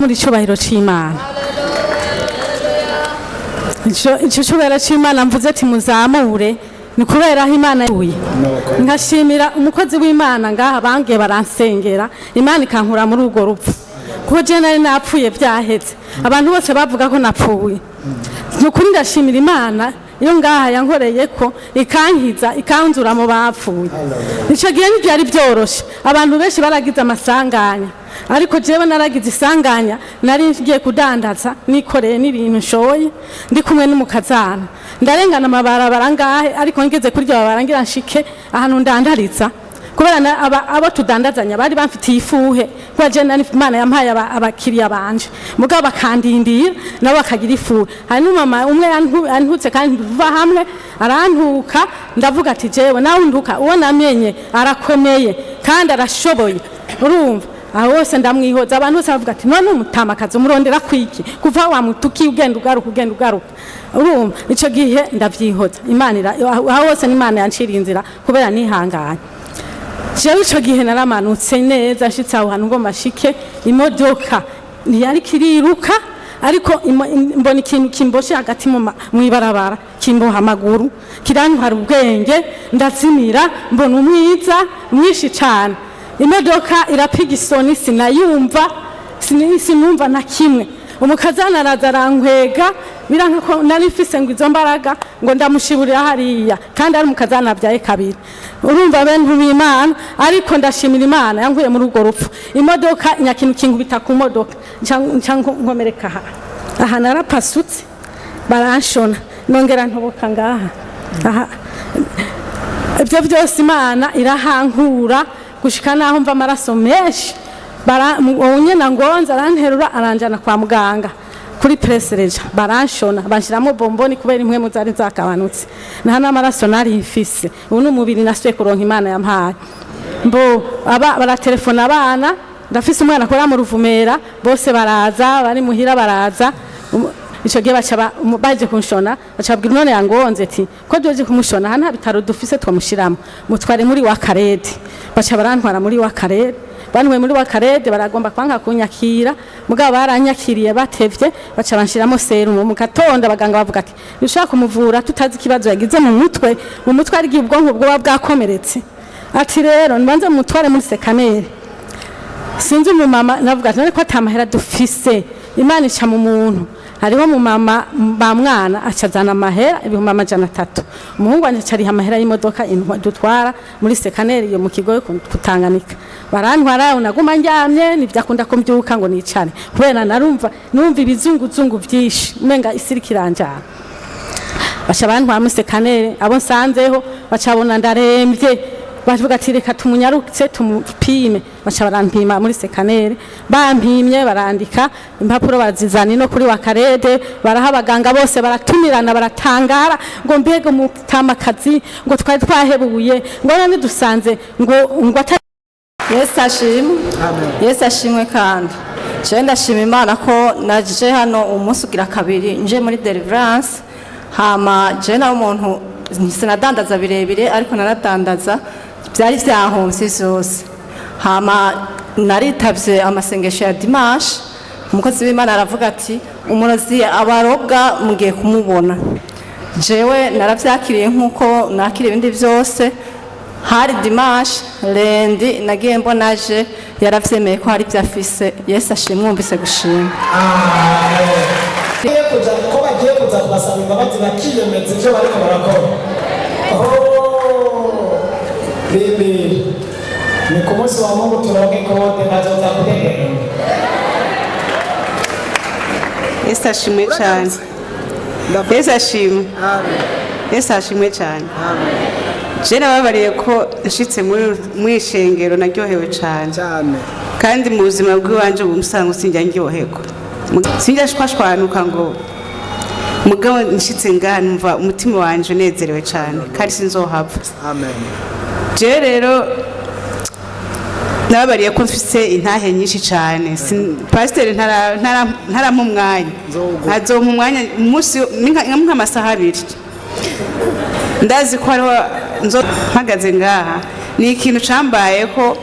muri cyubahiro c'Imana. Ico cyubahiro c'Imana mvuze ati muzamure ni kubera aho Imana yuye. Nkashimira umukozi w'Imana ngaha bangiye baransengera Imana ikankura muri urwo rupfu. Kuko je nari napfuye byaheze. Abantu bose bavuga ko napfuye. Nukuri ndashimira Imana iyo ngaha yankoreye ko ikankiza ikanzura mu bapfuye. Ico gihe ntibyari byoroshe. Abantu benshi baragize amasanganya. Ariko jewe naragize isanganya nari ngiye kudandaza nikoreye n'ibintu nshoye ndi kumwe n'umukazana ndarengana amabarabara ngahe ariko ngeze kuri ryo barangira nshike ahantu ndandariza kubera abo tudandazanya bari bamfitiye ifuhe kwa je nani Imana yampaye abakiriya banje mugabo bakandindira nabo bakagira ifuhe hari n'umama umwe antutse kandi duva hamwe arantuka ndavuga ati jewe nawe nduka uwo namenye arakomeye kandi arashoboye urumva aho wose ndamwihoza abantu bose bavuga ati none umutamakazi umurondera kwiki kuva wa mutuki ugenda ugaruka urumva ico gihe ndavyihoza Imana aho wose n'Imana yancira inzira kubera nihanganye jewe ico gihe naramanutse neza nshitse aho hantu ngo mashike imodoka ntiyari kiriruka ariko mbona ikintu kimboshe hagati mu ibarabara kimboha amaguru kirantwara ubwenge ndazimira mbona umwiza mwinshi cyane imodoka irapiga isoni sinayumva sinumva na kimwe umukazana araza arankwega biranka ko nari mfise ngo izo mbaraga ngo ndamushiburira hariya kandi ari umukazana abyaye kabiri urumva abantu b'Imana ariko ndashimira Imana yankuye muri urwo rupfu imodoka nyakintu kinkubita ku modoka nkomereka aha narapasutse baranshona nongera ntoboka ngaha ibyo byose Imana irahankura gushika naho mva amaraso menshi nyena ngonza aranterura aranjana kwa muganga kuri presereja baranshona banshiramo bomboni kubera imwe muzari zakabanutse nta n'amaraso nari mfise ubu n'umubiri nasuye kuronka Imana yampaye mbo baratelefona abana ndafise umwana akora mu Ruvumera bose baraza bari muhira baraza ico gihe baje kunshona bacabwira none yangonze ati ko doje kumushona hana bitaro dufise twamushiramo mutware muri wa Karede baca barantwara muri wa Karede banwe muri wa Karede baragomba kwanka kunyakira mugabo baranyakiriye batevye baca banshiramo serumu mu gatondo abaganga bavuga ati ushaka kumuvura tutazi kibazo yagize mu mutwe ari gihe ubwonko bwo bwakomeretse ati rero nbanze mutware muri sekanere sinzi mu mama navuga ati none ko atamahera dufise Imana ica mu muntu hariho mu mama ba mwana acazana amahera ibihumbi 300 umuhungu wanje cariha amahera y'imodoka dutwara muri sekaneri yo mu kigo kutanganika barantwara unaguma njyamye nivyakunda ko mbyuka ngo nicane kubera numva ibizunguzungu byinshi umenga isirikiranjana baca bantwara muri sekaneri abo nsanzeho bacabona ndaremvye bavuga ati reka tumunyarutse tumupime baca barampima muri sekanere bampimye barandika impapuro bazizana no kuri wa Karede baraha abaganga bose baratumirana baratangara ngo mbega umutamakazi ngo twari twahebuye ngo none dusanze ngo Yesu ashimwe Yesu ashimwe kandi je ndashima Imana ko naje hano umunsi ugira kabiri nje muri deliverance hama je na umuntu sinadandaza birebire ariko naradandaza byari vyahomvye vyose hama naritavye amasengesho ya dimanche umukozi w'Imana aravuga ati umurozi abarobwa mugiye kumubona jewe naravyakiriye nkuko nakiriye ibindi vyose hari dimanche lendi nagiye mbonaje yaravyemeye ko hari vyafise Yesu ashimwe mwumvise gushima ko bagiye kuza kubasaba imbabazi bakiyemeza ivyo bariko barakora bibi ni ku munsi wa Mungu turonke kode bazoza kutegeka Yesu ashimwe cyane Yesu ashimwe Yesu ashimwe cyane je nababariye ko nshitse muri ishengero naryohewe cyane kandi mu buzima bw'iwanje bumusango sinjya ndyoherwa sinjya shwashwanuka ngo mugabo nshitse ngaha numva umutima wanje unezerewe cyane kandi sinzohava amen je rero nababariye ko mfise intahe nyinshi cyane pasiteri ntarampa umwanya azompa umwanya umunsi nk'amasaha 2 ndazi ko ariho mpagaze ngaha ni ikintu cambaye ko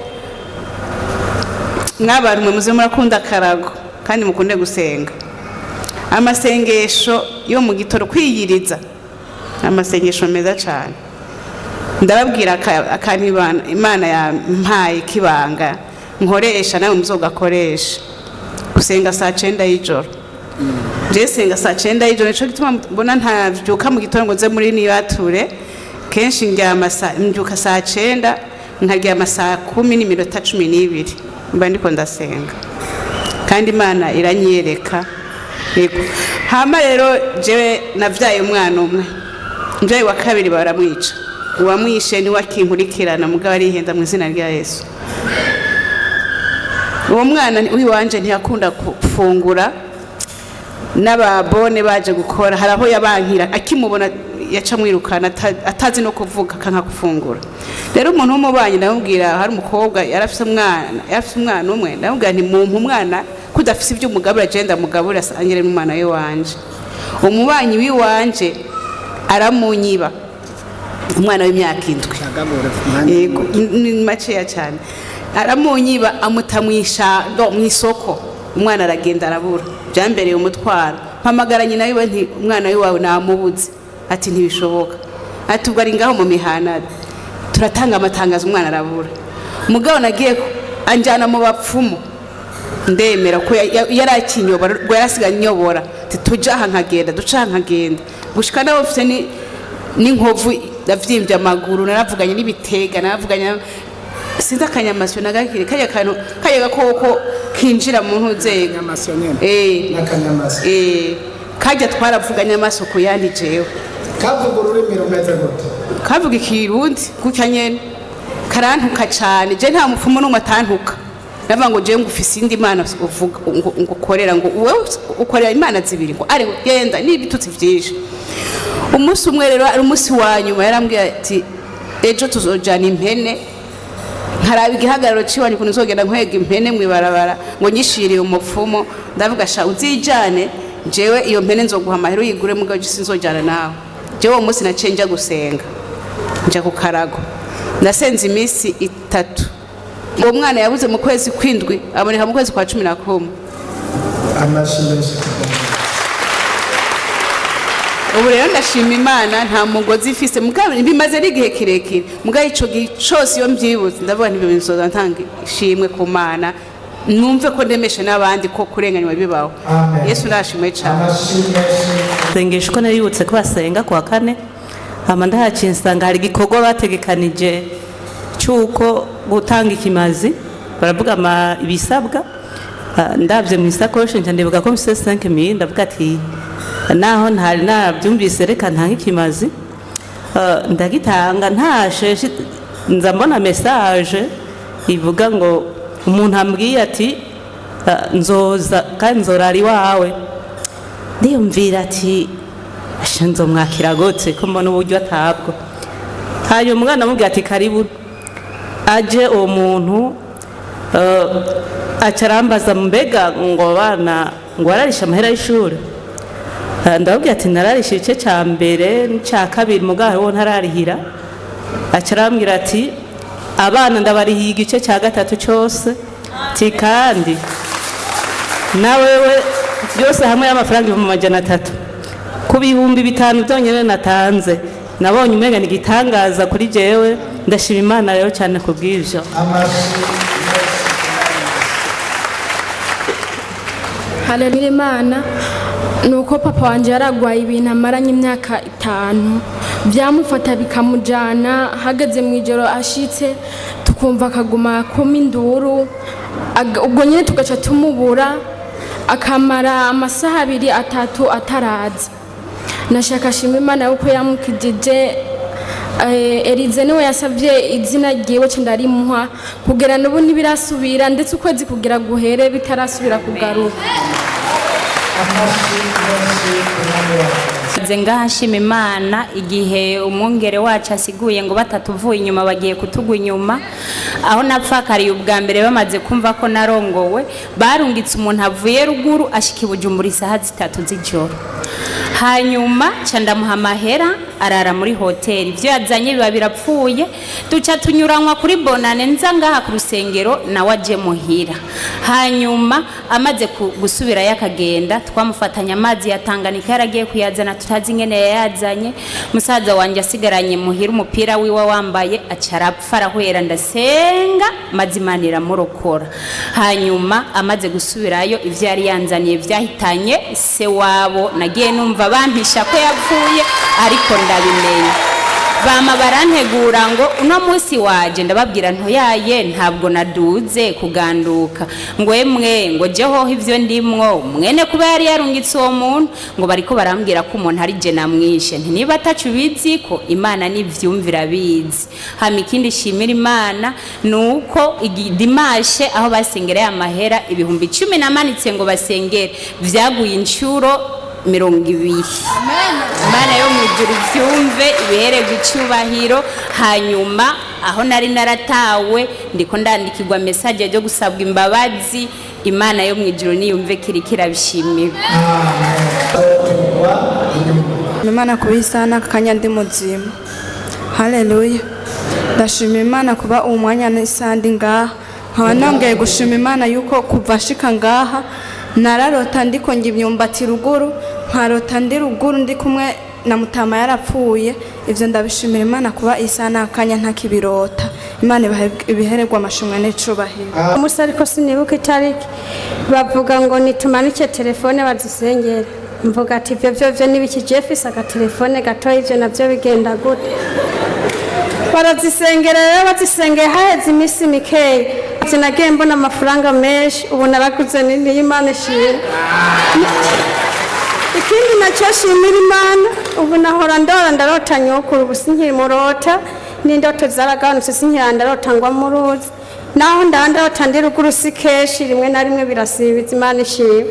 mwabantu muze murakunda karago kandi mukunde gusenga. Amasengesho yo mu gitoro kwiyiriza amasengesho meza cyane. Ndababwira akantu Imana yampaye kibanga nkoresha nawe muzogakoresha. Gusenga saa 9 y'ijoro. Je senga saa 9 y'ijoro nico gituma mbona ntavyuka mu gitoro ngo nze muri nibature. Kenshi mbyuka saa 9 nkaryama saa 10:12 mba ndiko ndasenga. Kandi Imana iranyereka. Yego. Hama rero jewe navyaye umwana umwe. Mvyaye wa kabiri baramwica. Uwamwishe ni wakinkurikirana mugabo arihenda mu izina rya Yesu. Uwo mwana wiwanje ntiyakunda gufungura n'ababone baje gukora haraho yabankira akimubona yaca mwirukana atazi no kuvuga kanka gufungura. Rero umuntu w'umubanyi ndamubwira hari umukobwa yarafise umwana umwe ndamubwira nti mumpa umwana kudafise ibyo umugabura agenda mugabura sangire n'umwana we wanje. Umubanyi wiwanje aramunyiba umwana w'imyaka 7. Yego ni maceya cyane. Aramunyiba amutamwisha mu isoko umwana aragenda arabura byambereye umutwaro. Mpamagara nyina yiwe nti umwana wiwawe namubuze. Ati ntibishoboka. Ati ubwo ari ngaho mu mihana turatanga amatangazo umwana arabura. Mugabo nagiye anjana mu bapfumu ndemera ko yarakinyobora ngo yarasiga nyobora tujaha nkagenda ducaha nkagenda gushika nawe ufite ni nkovu davyimbye amaguru naravuganye n'ibitega naravuganye sinzi akanyamasyo nagakire kaya kantu kaya gakoko kinjira mu ntuzega amasyo nyene n'akanyamasyo kajya twaravuganye amasoko yandi jewe kavuga ururimi rumeze gute kavuga ikirundi gutya nyene karantuka cyane je nta mupfumu n'umwe atantuka nava ngo je ngufise indi Imana uvuga ngukorera ngo wewe ukorera Imana zibiri ngo ari genda n'ibitutsi vyinshi. Umunsi umwe rero ari umunsi wa nyuma yarambwiye ati ejo tuzojana impene nkaraba igihagararo ciwanye kuntu uzogenda nkwega impene mwibarabara ngo nyishiriye umupfumo ndavuga sha uzijane jewe iyo mpene nzoguha amahero yigure mugabo sinzojana nawe. Jewe uwo munsi nacenja gusenga nja ku karago ndasenze iminsi 3. Uwo mwana yabuze mu kwezi kwindwi aboneka mu kwezi kwa 11. Amashimeshi. Ubu rero ndashima Imana nta mugozi ifise mugabo bimaze n'igihe kirekire mugabo ico cyose iyo mbyibuze ndavuga nti bizoza ntanga ishimwe ku Mana numve ko ndemeshe n'abandi ko kurenganywa bibaho. Yesu ndashimwe cyane. Sengesho ko naributse ko basenga kwa 4 hama ndahaciye nsanga hari igikorwa bategekanije cyuko gutanga ikimazi baravuga ibisabwa ndavye mu isakoshi ndandebuka ko mfise 5000 ndavuga ati naho ntari nabyumvise reka ntanga ikimazi ndagitanga ntashe nza mbona message ivuga ngo umuntu ambwiye ati nzoza kandi nzorari wawe ndiyumvira ati ashanzo mwakira gotse ko mbona uburyo atabwo hayo umwana amubwira ati karibu aje uwo muntu acarambaza mbega ngo bana ngo ararisha amahera y'ishuri ndababwira ati nararisha igice cya mbere n'icya kabiri mugabo wo ntararihira acarambwira ati abana ndabarihiye igice cya 3 cyose ti kandi nawewe byose hamwe y'amafaranga 300 ku bihumbi 5 byonyine natanze nabonye umenga ni gitangaza kuri jewe ndashima Imana rero cyane kubw'ivyo. Haleluya Imana nuko papa wanje yaragwaye ibintu amaranye imyaka 5 byamufata bikamujana hageze mu ijoro ashitse tukumva akaguma koma induru ubwo nyine tugaca tumubura akamara amasaha 2-3 ataraza. Nashaka shima Imana yuko yamukijije Elize niwe yasavye izina ryiwe cyo ndarimuha kugera n'ubu nibirasubira ndetse ukwezi kugira guhere bitarasubira kugaruka. Ngaha nshima Imana igihe umwongere wacu asiguye ngo batatuvuye inyuma bagiye kutugwa inyuma aho napfakariye ubwa mbere bamaze kumva ko narongowe barungitse umuntu avuye ruguru ashika i Bujumbura isaha 3 z'ijoro hanyuma ca ndamuha amahera arara muri hoteli, ibyo yazanye biba birapfuye. Duca tunyuranwa kuri bonane nza ngaha ku rusengero nawe aje muhira. Hanyuma amaze gusubira yakagenda, twamufatanya amazi ya Tanganyika yaragiye kuyazana, tutazi ingene yayazanye. Musaza wanje asigaranye muhira umupira wiwe wambaye, acarapfa arahwera, ndasenga mazimanira murokora. Hanyuma amaze gusubirayo ivyo yari yanzaniye vyahitanye se wabo, nagiye numva bampisha ko yapfuye ariko ndabimenya. Bama barantegura ngo uno munsi waje, ndababwira ntoyaye ntabwo naduze kuganduka, ngo emwe ngo jeho ivyo ndimwo mwene kuba yari yarungitse uwo muntu, ngo bariko barambwira ko umuntu ari je namwishe. Nti niba atacu bizi ko Imana nivyumvira bizi. Hama ikindi shimira Imana nuko Dimashe aho basengereye amahera 10,000 namanitse ngo basengere vyaguye inshuro 20. Imana yo mwijuru vyumve ibihererwa icubahiro. Hanyuma aho nari naratawe ndiko ndandikirwa message yo gusabwa imbabazi, Imana yo mwijuru niyumve kirikira bishimira. Imana kubisana kanya ndi muzima. Haleluya. Ndashima Imana kuba umwanya n'isandi ngaha. Nkaba nongeye gushima Imana yuko kuva shika ngaha nararota ndiko imyumbati ruguru, nkarota ndi ruguru ndi kumwe na mutama yarapfuye. Ivyo ndabishimira Imana kuba isana kanya ntakibirota. Imana ibihererwa amashimwe n'icubahiro. Musa ariko sinibuka itariki bavuga ngo nitumanike telefone bazisengere. Mvuga ati ivyo nibiki Jeffis aga telefone gato, ivyo navyo bigenda gute? Barazisengera rero, bazisengeye haheze imisi mikeya, sinagiye mbona amafaranga menshi, ubu naraguze nini Imana ishimwe. Ikindi nacyo shimira Imana, ubu nahora ndarota nyokuru, ubu sinkimurota, n'indoto zaragabanutse sinkirandarota ngwa mu ruzi. Naho ndarota ndi ruguru si kenshi, rimwe na rimwe birasibiza. Imana ishimwe.